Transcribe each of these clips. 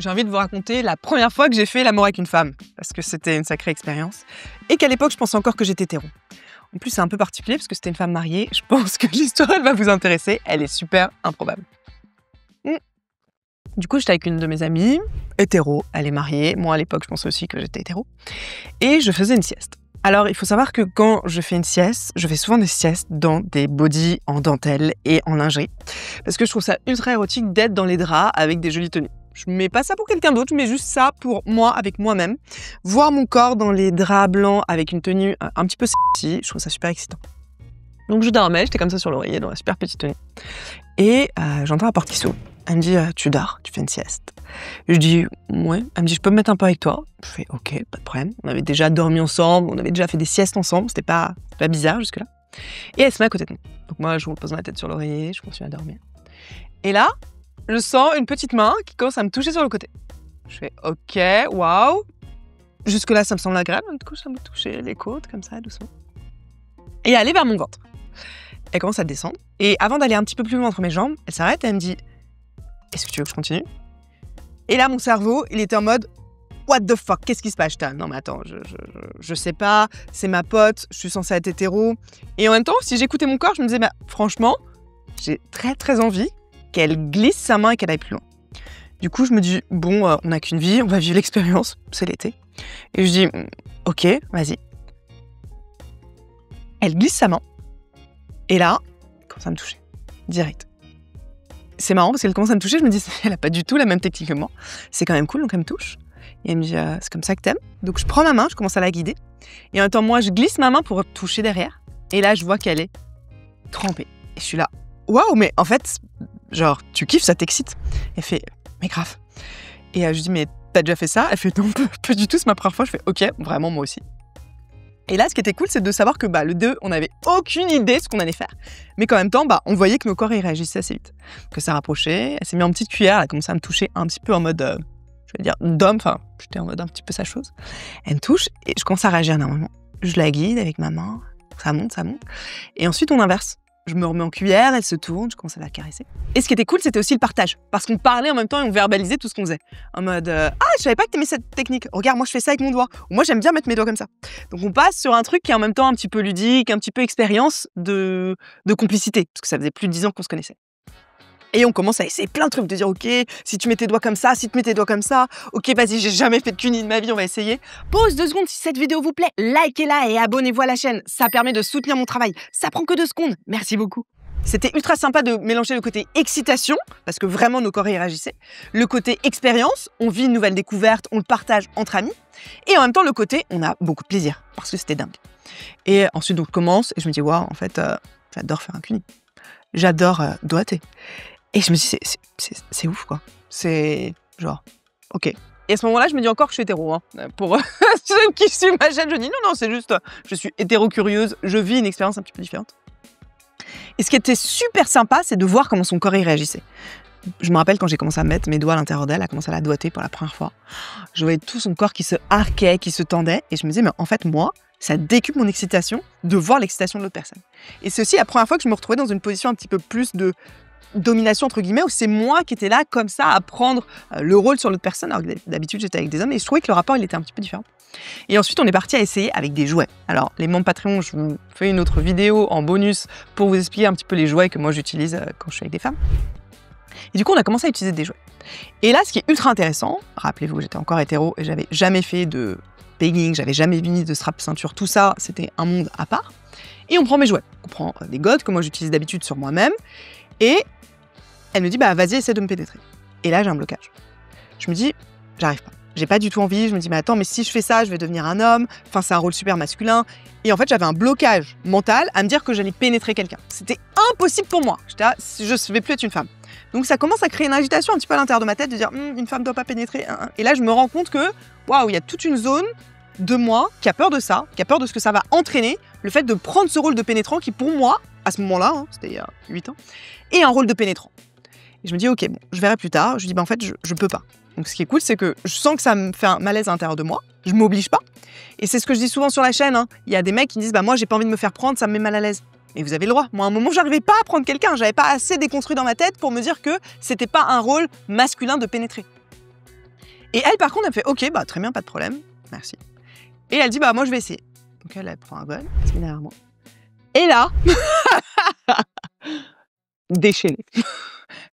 j'ai envie de vous raconter la première fois que j'ai fait l'amour avec une femme, parce que c'était une sacrée expérience, et qu'à l'époque, je pensais encore que j'étais hétéro. En plus, c'est un peu particulier, parce que c'était une femme mariée. Je pense que l'histoire, elle va vous intéresser. Elle est super improbable. Du coup, j'étais avec une de mes amies, hétéro, elle est mariée. Moi, à l'époque, je pensais aussi que j'étais hétéro. Et je faisais une sieste. Alors, il faut savoir que quand je fais une sieste, je fais souvent des siestes dans des bodys en dentelle et en lingerie. Parce que je trouve ça ultra érotique d'être dans les draps avec des jolies tenues. Je mets pas ça pour quelqu'un d'autre, je mets juste ça pour moi, avec moi-même. Voir mon corps dans les draps blancs avec une tenue un petit peu sexy, je trouve ça super excitant. Donc je dormais, j'étais comme ça sur l'oreiller dans la super petite tenue. Et j'entends la porte qui s'ouvre. Elle me dit tu dors, tu fais une sieste. Je dis ouais. Elle me dit je peux me mettre un peu avec toi. Je fais ok, pas de problème. On avait déjà dormi ensemble, on avait déjà fait des siestes ensemble, c'était pas bizarre jusque-là. Et elle se met à côté de nous. Donc moi je repose ma tête sur l'oreiller, je continue à dormir. Et là, je sens une petite main qui commence à me toucher sur le côté. Je fais ok, waouh. Jusque-là ça me semble agréable, du coup ça me touchait les côtes comme ça doucement. Et aller vers mon ventre. Elle commence à descendre. Et avant d'aller un petit peu plus loin entre mes jambes, elle s'arrête et elle me dit « Est-ce que tu veux que je continue ?» Et là, mon cerveau, il était en mode « What the fuck? Qu'est-ce qui se passe ?» Non mais attends, je sais pas, c'est ma pote, je suis censée être hétéro. Et en même temps, si j'écoutais mon corps, je me disais bah, « Franchement, j'ai très très envie qu'elle glisse sa main et qu'elle aille plus loin. » Du coup, je me dis « Bon, on n'a qu'une vie, on va vivre l'expérience, c'est l'été. » Et je dis « Ok, vas-y. » Elle glisse sa main. Et là, elle commence à me toucher, direct. C'est marrant parce qu'elle commence à me toucher, je me dis, elle a pas du tout la même technique que moi. C'est quand même cool, donc elle me touche. Et elle me dit, c'est comme ça que t'aimes. Donc je prends ma main, je commence à la guider. Et en même temps, moi, je glisse ma main pour toucher derrière. Et là, je vois qu'elle est trempée. Et je suis là, waouh, mais en fait, genre, tu kiffes, ça t'excite. Elle fait, mais grave. Et je dis, mais t'as déjà fait ça? Elle fait, non, pas du tout, c'est ma première fois. Je fais, ok, vraiment, moi aussi. Et là, ce qui était cool, c'est de savoir que le 2, on n'avait aucune idée de ce qu'on allait faire. Mais qu'en même temps, on voyait que nos corps, ils réagissaient assez vite. Que ça rapprochait, elle s'est mise en petite cuillère, elle a commencé à me toucher un petit peu en mode, je vais dire, d'homme, enfin, j'étais en mode un petit peu sa chose. Elle me touche et je commence à réagir normalement. Je la guide avec ma main, ça monte. Et ensuite, on inverse. Je me remets en cuillère, elle se tourne, je commence à la caresser. Et ce qui était cool, c'était aussi le partage. Parce qu'on parlait en même temps et on verbalisait tout ce qu'on faisait. En mode ah, je savais pas que t'aimais cette technique. Regarde, moi je fais ça avec mon doigt. Ou moi j'aime bien mettre mes doigts comme ça. Donc on passe sur un truc qui est en même temps un petit peu ludique, un petit peu expérience de complicité. Parce que ça faisait plus de 10 ans qu'on se connaissait. Et on commence à essayer plein de trucs, de dire ok, si tu mets tes doigts comme ça, si tu mets tes doigts comme ça, ok, vas-y, j'ai jamais fait de cuni de ma vie, on va essayer. Pause 2 secondes si cette vidéo vous plaît, likez-la et abonnez-vous à la chaîne, ça permet de soutenir mon travail. Ça prend que 2 secondes, merci beaucoup. C'était ultra sympa de mélanger le côté excitation, parce que vraiment nos corps y réagissaient, le côté expérience, on vit une nouvelle découverte, on le partage entre amis, et en même temps le côté, on a beaucoup de plaisir, parce que c'était dingue. Et ensuite donc je commence, et je me dis, waouh, en fait, j'adore faire un cuni. J'adore doigter. Et je me dis, c'est ouf, quoi. C'est genre, ok. Et à ce moment-là, je me dis encore que je suis hétéro. Hein. Pour ceux qui suivent ma chaîne, je dis non, c'est juste, je suis hétéro-curieuse, je vis une expérience un petit peu différente. Et ce qui était super sympa, c'est de voir comment son corps y réagissait. Je me rappelle quand j'ai commencé à mettre mes doigts à l'intérieur d'elle, à commencer à la doigter pour la première fois. Je voyais tout son corps qui se arquait, qui se tendait. Et je me disais, mais en fait, moi, ça décuple mon excitation de voir l'excitation de l'autre personne. Et c'est aussi la première fois que je me retrouvais dans une position un petit peu plus de domination entre guillemets, où c'est moi qui étais là comme ça à prendre le rôle sur l'autre personne, alors que d'habitude j'étais avec des hommes et je trouvais que le rapport il était un petit peu différent. Et ensuite on est parti à essayer avec des jouets. Alors les membres Patreon, je vous fais une autre vidéo en bonus pour vous expliquer un petit peu les jouets que moi j'utilise quand je suis avec des femmes. Et du coup on a commencé à utiliser des jouets. Et là ce qui est ultra intéressant, rappelez-vous j'étais encore hétéro et j'avais jamais fait de pegging, j'avais jamais mis de strap ceinture, tout ça c'était un monde à part. Et on prend mes jouets, on prend des godes que moi j'utilise d'habitude sur moi-même et elle me dit, vas-y, essaie de me pénétrer. Et là, j'ai un blocage. Je me dis, j'arrive pas. J'ai pas du tout envie. Je me dis, mais attends, mais si je fais ça, je vais devenir un homme. Enfin, c'est un rôle super masculin. Et en fait, j'avais un blocage mental à me dire que j'allais pénétrer quelqu'un. C'était impossible pour moi. J'étais là, je vais plus être une femme. Donc, ça commence à créer une agitation un petit peu à l'intérieur de ma tête de dire, une femme doit pas pénétrer. Et là, je me rends compte que, waouh, il y a toute une zone de moi qui a peur de ça, qui a peur de ce que ça va entraîner, le fait de prendre ce rôle de pénétrant qui, pour moi, à ce moment-là, c'était il y a 8 ans, est un rôle de pénétrant. Et je me dis, ok, bon, je verrai plus tard. Je dis, en fait, je peux pas. Donc, ce qui est cool, c'est que je sens que ça me fait un malaise à l'intérieur de moi. Je m'oblige pas. Et c'est ce que je dis souvent sur la chaîne. Hein. Il y a des mecs qui me disent, moi, j'ai pas envie de me faire prendre, ça me met mal à l'aise. Et vous avez le droit. Moi, à un moment, j'arrivais pas à prendre quelqu'un. J'avais pas assez déconstruit dans ma tête pour me dire que c'était pas un rôle masculin de pénétrer. Et elle, par contre, elle me fait « Ok, bah très bien, pas de problème, merci. » Et elle dit « Bah moi, je vais essayer. » Donc elle prend un gun, elle se met derrière moi. Et là, déchaînée,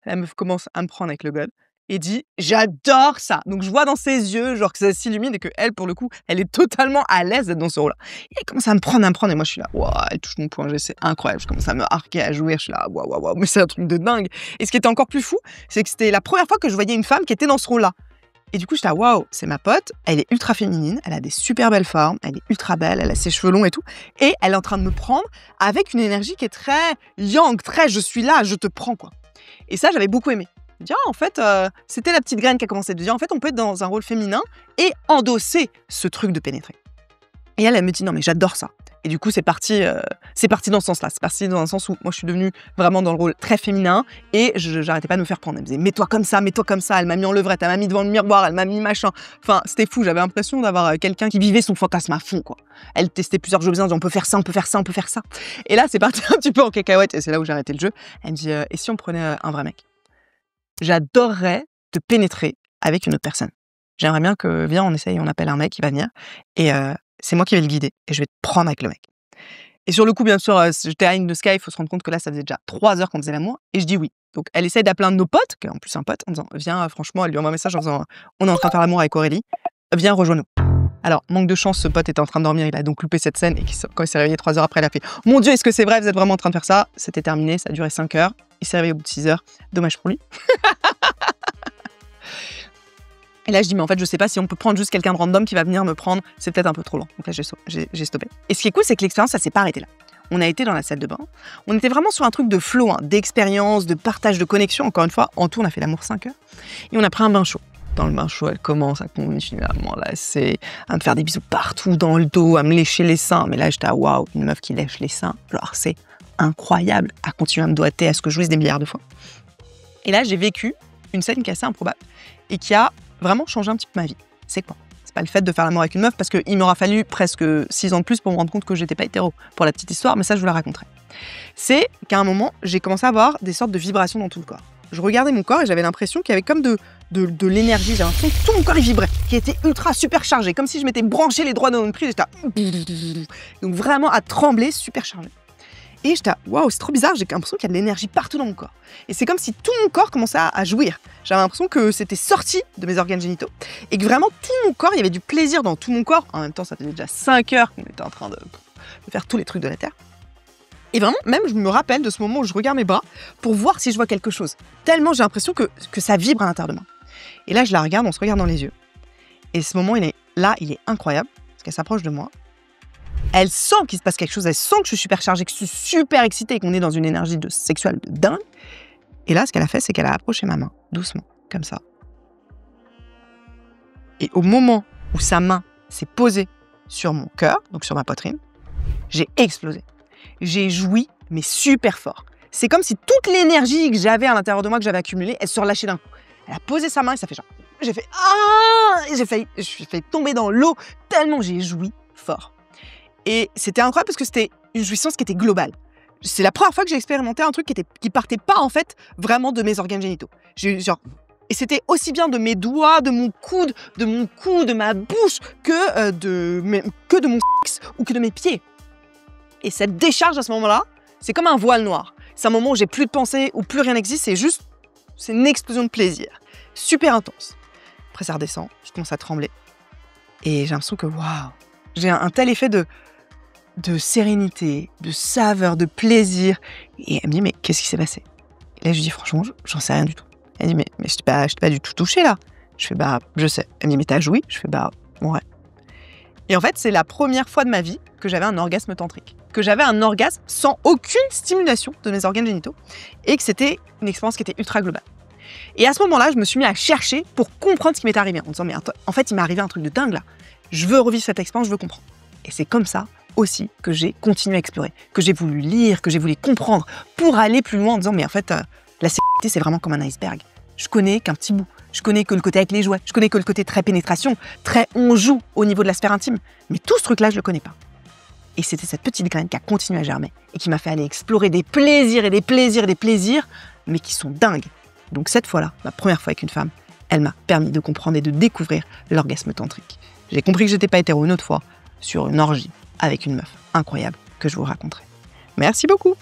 la meuf commence à me prendre avec le gun et dit « J'adore ça !» Donc je vois dans ses yeux, genre que ça s'illumine et qu'elle, pour le coup, elle est totalement à l'aise d'être dans ce rôle-là. Et elle commence à me prendre, et moi je suis là « Waouh, elle touche mon point G, c'est incroyable. » Je commence à me harquer, à jouir, je suis là « Waouh, waouh, waouh, mais c'est un truc de dingue !» Et ce qui était encore plus fou, c'est que c'était la première fois que je voyais une femme qui était dans ce rôle-là. Et du coup, j'étais là, waouh, c'est ma pote, elle est ultra féminine, elle a des super belles formes, elle est ultra belle, elle a ses cheveux longs et tout. Et elle est en train de me prendre avec une énergie qui est très yang, très je suis là, je te prends, quoi. Et ça, j'avais beaucoup aimé. Je me dis, en fait, c'était la petite graine qui a commencé de dire, en fait, on peut être dans un rôle féminin et endosser ce truc de pénétrer. Et elle me dit, non, mais j'adore ça. Et du coup, c'est parti dans ce sens-là. C'est parti dans un sens où moi, je suis devenue vraiment dans le rôle très féminin et j'arrêtais pas de me faire prendre. Elle me disait, mets-toi comme ça, mets-toi comme ça. Elle m'a mis en levrette, elle m'a mis devant le miroir, elle m'a mis machin. Enfin, c'était fou. J'avais l'impression d'avoir quelqu'un qui vivait son fantasme à fond, quoi. Elle testait plusieurs jeux, en disant, on peut faire ça, on peut faire ça, on peut faire ça. Et là, c'est parti un petit peu en cacahuète et c'est là où j'ai arrêté le jeu. Elle me dit, et si on prenait un vrai mec? J'adorerais te pénétrer avec une autre personne. J'aimerais bien que, viens, on essaye, on appelle un mec qui va venir et c'est moi qui vais le guider et je vais te prendre avec le mec. Et sur le coup, bien sûr, j'étais à In the Sky, il faut se rendre compte que là, ça faisait déjà 3 heures qu'on faisait l'amour et je dis oui. Donc elle essaye d'appeler un de nos potes, qui est en plus un pote, en disant viens, franchement, elle lui envoie un message en disant on est en train de faire l'amour avec Aurélie, viens, rejoins-nous. Alors, manque de chance, ce pote était en train de dormir, il a donc loupé cette scène et quand il s'est réveillé 3 heures après, il a fait mon Dieu, est-ce que c'est vrai, vous êtes vraiment en train de faire ça? C'était terminé, ça a duré 5 heures. Il s'est réveillé au bout de 6 heures, dommage pour lui. Et là, je dis, mais en fait, je sais pas si on peut prendre juste quelqu'un de random qui va venir me prendre, c'est peut-être un peu trop long. Donc là, j'ai stoppé. Et ce qui est cool, c'est que l'expérience, ça s'est pas arrêté là. On a été dans la salle de bain, on était vraiment sur un truc de flow, d'expérience, de partage, de connexion. Encore une fois, en tout, on a fait l'amour 5 heures. Et on a pris un bain chaud. Dans le bain chaud, elle commence à continuer à m'enlacer, à me faire des bisous partout dans le dos, à me lécher les seins. Mais là, j'étais à waouh, une meuf qui lèche les seins. Alors, c'est incroyable, à continuer à me doigter, à ce que je jouisse des milliards de fois. Et là, j'ai vécu une scène qui est assez improbable et qui a vraiment changé un petit peu ma vie. C'est quoi? C'est pas le fait de faire l'amour avec une meuf, parce qu'il m'aura fallu presque 6 ans de plus pour me rendre compte que j'étais pas hétéro, pour la petite histoire, mais ça, je vous la raconterai. C'est qu'à un moment, j'ai commencé à avoir des sortes de vibrations dans tout le corps. Je regardais mon corps et j'avais l'impression qu'il y avait comme de l'énergie, j'avais l'impression que tout mon corps il vibrait, qui était ultra super chargé, comme si je m'étais branché les doigts dans une prise, j'étais donc vraiment à trembler, super chargé. Et j'étais waouh, c'est trop bizarre, j'ai l'impression qu'il y a de l'énergie partout dans mon corps. Et c'est comme si tout mon corps commençait à jouir. J'avais l'impression que c'était sorti de mes organes génitaux et que vraiment tout mon corps, il y avait du plaisir dans tout mon corps. En même temps, ça faisait déjà 5 heures qu'on était en train de faire tous les trucs de la Terre. Et vraiment, même je me rappelle de ce moment où je regarde mes bras pour voir si je vois quelque chose. Tellement j'ai l'impression que ça vibre à l'intérieur de moi. Et là, je la regarde, on se regarde dans les yeux. Et ce moment, il est incroyable, parce qu'elle s'approche de moi. Elle sent qu'il se passe quelque chose, elle sent que je suis super chargée, que je suis super excitée et qu'on est dans une énergie sexuelle de dingue. Et là, ce qu'elle a fait, c'est qu'elle a approché ma main, doucement, comme ça. Et au moment où sa main s'est posée sur mon cœur, donc sur ma poitrine, j'ai explosé. J'ai joui, mais super fort. C'est comme si toute l'énergie que j'avais à l'intérieur de moi, que j'avais accumulée, elle se relâchait d'un coup. Elle a posé sa main et ça fait genre... J'ai fait « Ah !» et je suis fait tomber dans l'eau tellement j'ai joui fort. Et c'était incroyable parce que c'était une jouissance qui était globale. C'est la première fois que j'ai expérimenté un truc qui partait pas en fait vraiment de mes organes génitaux. Et c'était aussi bien de mes doigts, de mon coude, de ma bouche que de mon sexe ou que de mes pieds. Et cette décharge à ce moment-là, c'est comme un voile noir. C'est un moment où j'ai plus de pensée, où plus rien n'existe, c'est une explosion de plaisir. Super intense. Après ça redescend, je commence à trembler. Et j'ai l'impression que waouh, j'ai un tel effet de sérénité, de saveur, de plaisir. Et elle me dit, mais qu'est-ce qui s'est passé? Et là, je lui dis, franchement, j'en sais rien du tout. Elle me dit, mais je t'ai pas du tout touché là. Je fais, bah, je sais. Elle me dit, mais t'as joui? Je fais, bah, ouais. Et en fait, c'est la première fois de ma vie que j'avais un orgasme tantrique. Que j'avais un orgasme sans aucune stimulation de mes organes génitaux. Et que c'était une expérience qui était ultra globale. Et à ce moment-là, je me suis mis à chercher pour comprendre ce qui m'était arrivé. En disant, mais en fait, il m'est arrivé un truc de dingue là. Je veux revivre cette expérience, je veux comprendre. Et c'est comme ça aussi que j'ai continué à explorer, que j'ai voulu lire, que j'ai voulu comprendre, pour aller plus loin en disant, mais en fait, la sexualité, c'est vraiment comme un iceberg. Je connais qu'un petit bout. Je connais que le côté avec les jouets. Je connais que le côté très pénétration, très on joue au niveau de la sphère intime. Mais tout ce truc-là, je le connais pas. Et c'était cette petite graine qui a continué à germer et qui m'a fait aller explorer des plaisirs et des plaisirs et des plaisirs, mais qui sont dingues. Donc cette fois-là, ma première fois avec une femme, Elle m'a permis de comprendre et de découvrir l'orgasme tantrique. J'ai compris que j'étais pas hétéro une autre fois, sur une orgie avec une meuf incroyable que je vous raconterai. Merci beaucoup.